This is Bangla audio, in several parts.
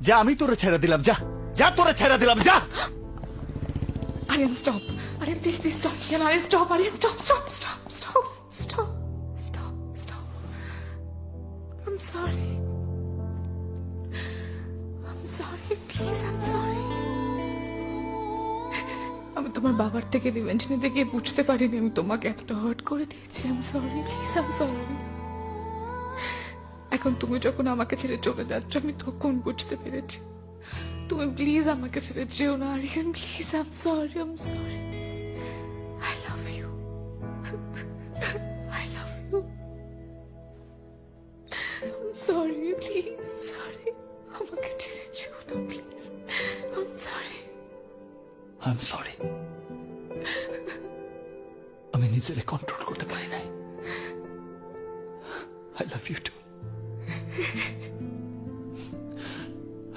যা, আমি তোরে ছেড়ে দিলাম, যা যা, তোরে ছেড়ে দিলাম, যা। Aryan, stop. Aryan, please stop. Aryan, stop. Aryan, stop. Stop. I'm sorry. Please, I'm sorry. আমি তোমার বাবার থেকে রিভেঞ্জ নিতে গিয়ে বুঝতে পারিনি আমি তোমাকে এতটা হার্ট করে দিয়েছি। I'm sorry. Please, I'm sorry. এখন তুমি যখন আমাকে ছেড়ে চলে যাচ্ছ আমি তখন বুঝতে পেরেছি। তুমি প্লিজ আমাকে ছেড়ে যেও না Aryan, please. I'm sorry. I love you. I'm sorry, please. Sorry. আমাকে ছেড়ে যেও না please. I'm sorry. I'm sorry. আমি নিজেরে কন্ট্রোল করতে পারি নাই। I love you too.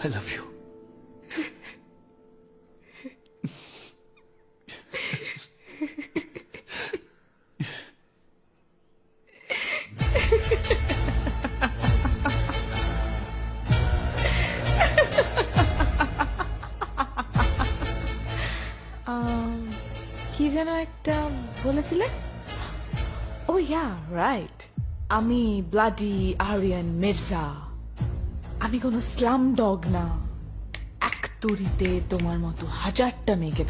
I love you. কি যেন একটা বলেছিলে? ও ইয়া, রাইট। আমি ব্লাডি আরিয়ান মির্জা। আমি কোনো স্লাম ডগ না। এক তুড়িতে তোমার মতো হাজারটা মেয়েকে